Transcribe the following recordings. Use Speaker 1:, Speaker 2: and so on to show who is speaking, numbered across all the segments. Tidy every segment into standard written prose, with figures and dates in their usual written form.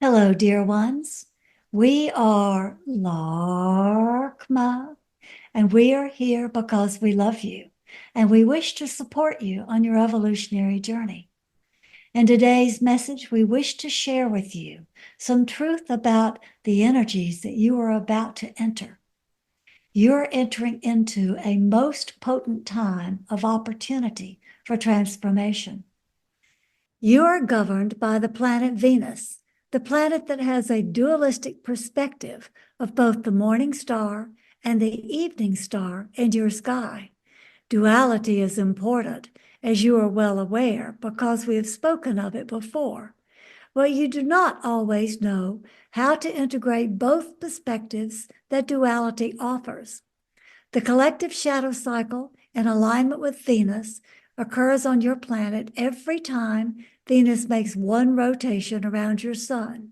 Speaker 1: Hello, dear ones. We are Laarkmaa, and we are here because we love you and we wish to support you on your evolutionary journey. In today's message, we wish to share with you some truth about the energies that you are about to enter. You're entering into a most potent time of opportunity for transformation. You are governed by the planet Venus, the planet that has a dualistic perspective of both the morning star and the evening star in your sky. Duality is important, as you are well aware, because we have spoken of it before. But you do not always know how to integrate both perspectives that duality offers. The collective shadow cycle in alignment with Venus occurs on your planet every time Venus makes one rotation around your sun.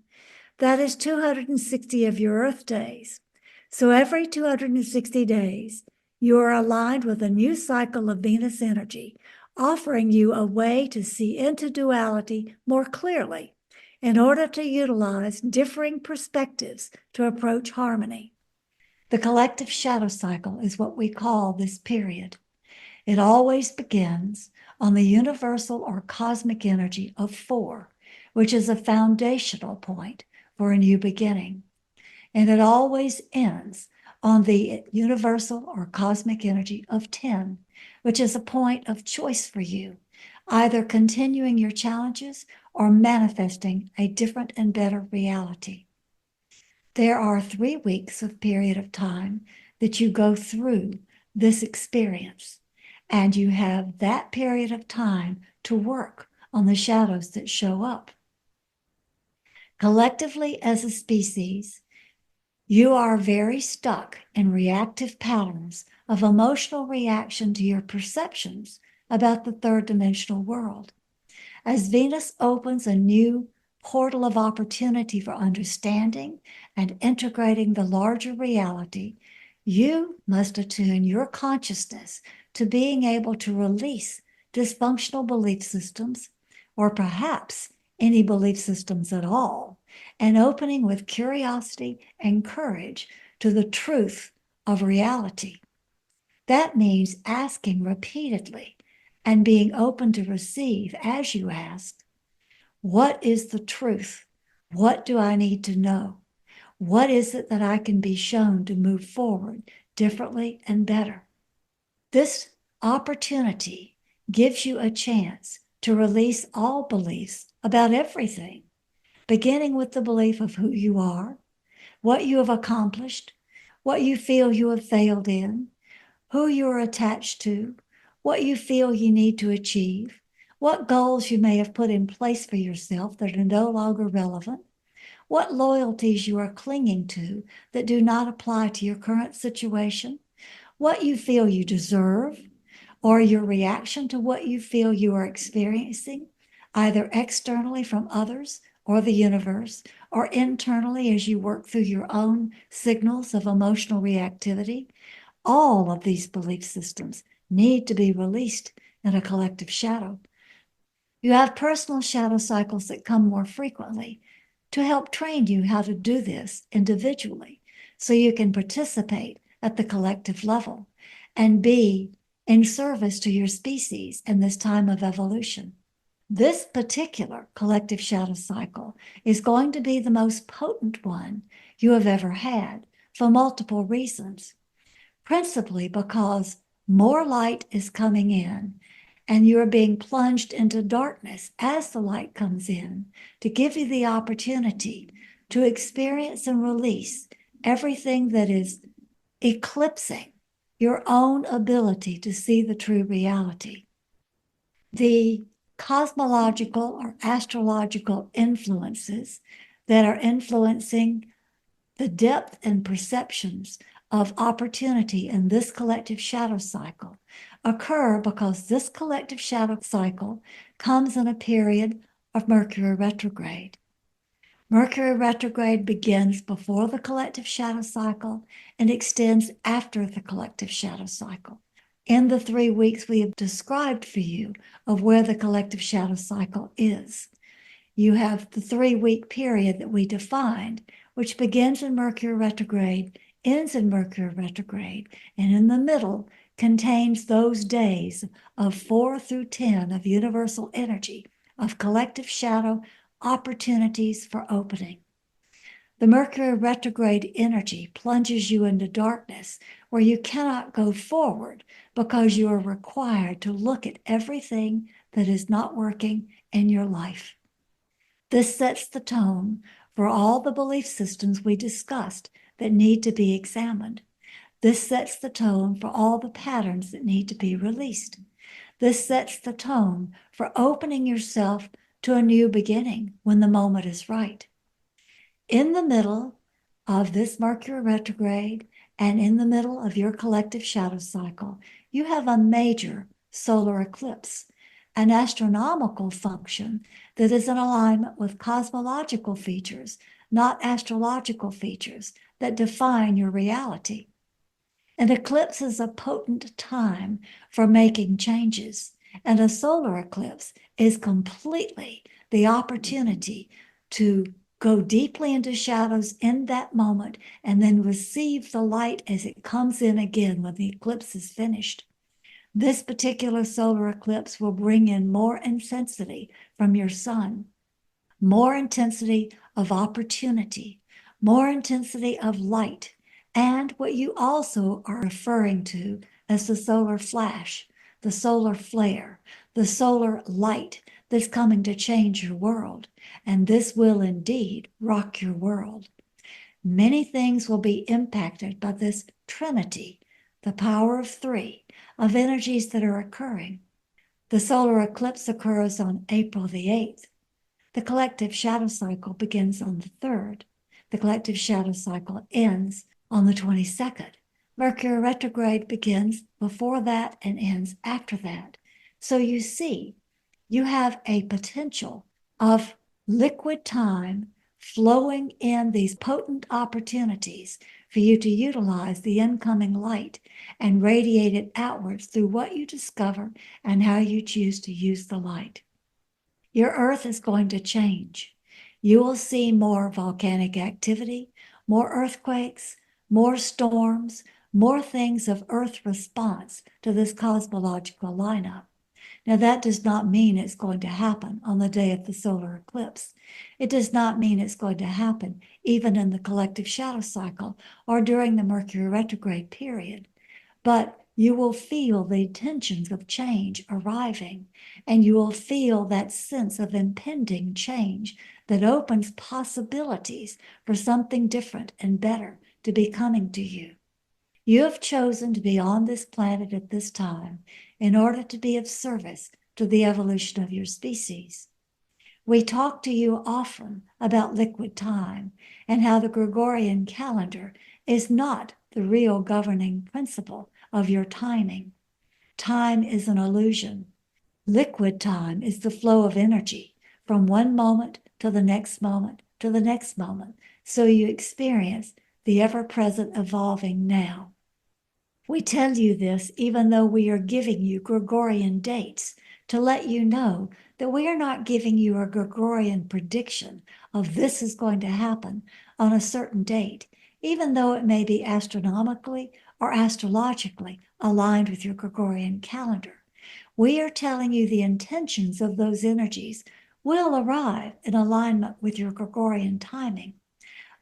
Speaker 1: That is 260 of your Earth days. So every 260 days, you are aligned with a new cycle of Venus energy, offering you a way to see into duality more clearly in order to utilize differing perspectives to approach harmony. The collective shadow cycle is what we call this period. It always begins on the universal or cosmic energy of 4, which is a foundational point for a new beginning. And it always ends on the universal or cosmic energy of 10, which is a point of choice for you, either continuing your challenges or manifesting a different and better reality. There are 3 weeks of period of time that you go through this experience, and you have that period of time to work on the shadows that show up. Collectively, as a species, you are very stuck in reactive patterns of emotional reaction to your perceptions about the third dimensional world. As Venus opens a new portal of opportunity for understanding and integrating the larger reality, you must attune your consciousness to being able to release dysfunctional belief systems, or perhaps any belief systems at all, and opening with curiosity and courage to the truth of reality. That means asking repeatedly and being open to receive as you ask, what is the truth? What do I need to know? What is it that I can be shown to move forward differently and better? This opportunity gives you a chance to release all beliefs about everything, beginning with the belief of who you are, what you have accomplished, what you feel you have failed in, who you are attached to, what you feel you need to achieve, what goals you may have put in place for yourself that are no longer relevant, what loyalties you are clinging to that do not apply to your current situation, what you feel you deserve, or your reaction to what you feel you are experiencing, either externally from others or the universe, or internally as you work through your own signals of emotional reactivity. All of these belief systems need to be released in a collective shadow. You have personal shadow cycles that come more frequently to help train you how to do this individually so you can participate at the collective level and be in service to your species in this time of evolution. This particular collective shadow cycle is going to be the most potent one you have ever had for multiple reasons, principally because more light is coming in and you're being plunged into darkness as the light comes in to give you the opportunity to experience and release everything that is eclipsing your own ability to see the true reality. The cosmological or astrological influences that are influencing the depth and perceptions of opportunity in this collective shadow cycle occur because this collective shadow cycle comes in a period of Mercury retrograde. Mercury retrograde begins before the collective shadow cycle and extends after the collective shadow cycle. In the 3 weeks we have described for you of where the collective shadow cycle is, you have the 3-week period that we defined, which begins in Mercury retrograde, ends in Mercury retrograde, and in the middle contains those days of 4 through 10 of universal energy, of collective shadow, opportunities for opening. The Mercury retrograde energy plunges you into darkness where you cannot go forward because you are required to look at everything that is not working in your life. This sets the tone for all the belief systems we discussed that need to be examined. This sets the tone for all the patterns that need to be released. This sets the tone for opening yourself to a new beginning when the moment is right. In the middle of this Mercury retrograde and in the middle of your collective shadow cycle, you have a major solar eclipse, an astronomical function that is in alignment with cosmological features, not astrological features that define your reality. An eclipse is a potent time for making changes, and a solar eclipse is completely the opportunity to go deeply into shadows in that moment and then receive the light as it comes in again when the eclipse is finished. This particular solar eclipse will bring in more intensity from your sun, more intensity of opportunity, more intensity of light, and what you also are referring to as the solar flash, the solar flare, the solar light that's coming to change your world. And this will indeed rock your world. Many things will be impacted by this trinity, the power of 3, of energies that are occurring. The solar eclipse occurs on April the 8th. The collective shadow cycle begins on the 3rd. The collective shadow cycle ends on the 22nd. Mercury retrograde begins before that and ends after that. So you see, you have a potential of liquid time flowing in these potent opportunities for you to utilize the incoming light and radiate it outwards through what you discover and how you choose to use the light. Your earth is going to change. You will see more volcanic activity, more earthquakes, more storms, more things of earth response to this cosmological lineup. Now, that does not mean it's going to happen on the day of the solar eclipse. It does not mean it's going to happen even in the collective shadow cycle or during the Mercury retrograde period. But you will feel the tensions of change arriving, and you will feel that sense of impending change that opens possibilities for something different and better to be coming to you. You have chosen to be on this planet at this time in order to be of service to the evolution of your species. We talk to you often about liquid time and how the Gregorian calendar is not the real governing principle of your timing. Time is an illusion. Liquid time is the flow of energy from one moment to the next moment to the next moment. So you experience the ever-present evolving now. We tell you this even though we are giving you Gregorian dates to let you know that we are not giving you a Gregorian prediction of this is going to happen on a certain date, even though it may be astronomically or astrologically aligned with your Gregorian calendar. We are telling you the intentions of those energies will arrive in alignment with your Gregorian timing,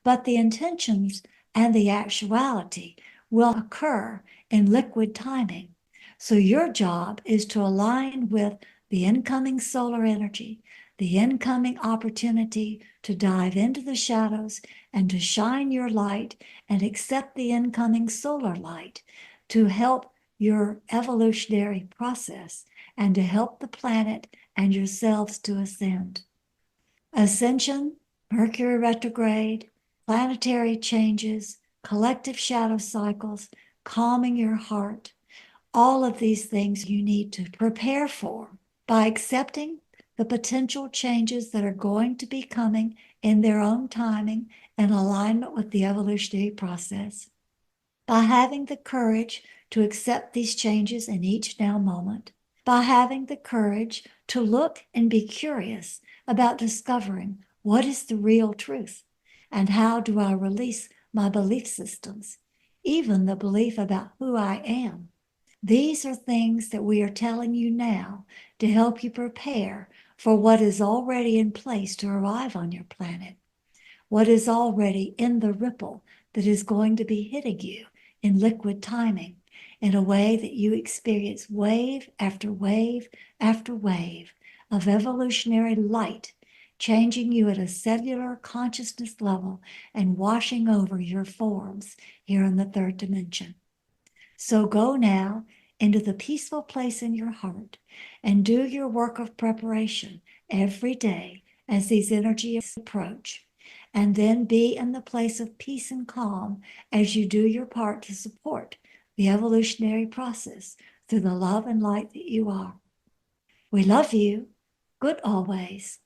Speaker 1: but the intentions and the actuality will occur in liquid timing. So your job is to align with the incoming solar energy, the incoming opportunity to dive into the shadows and to shine your light and accept the incoming solar light to help your evolutionary process and to help the planet and yourselves to ascend. Ascension, Mercury retrograde, planetary changes, collective shadow cycles, calming your heart, all of these things you need to prepare for by accepting the potential changes that are going to be coming in their own timing in alignment with the evolutionary process, by having the courage to accept these changes in each now moment, by having the courage to look and be curious about discovering what is the real truth and how do I release my belief systems, even the belief about who I am. These are things that we are telling you now to help you prepare for what is already in place to arrive on your planet, what is already in the ripple that is going to be hitting you in liquid timing in a way that you experience wave after wave after wave of evolutionary light, changing you at a cellular consciousness level and washing over your forms here in the third dimension. So go now into the peaceful place in your heart and do your work of preparation every day as these energies approach. And then be in the place of peace and calm as you do your part to support the evolutionary process through the love and light that you are. We love you. Good always.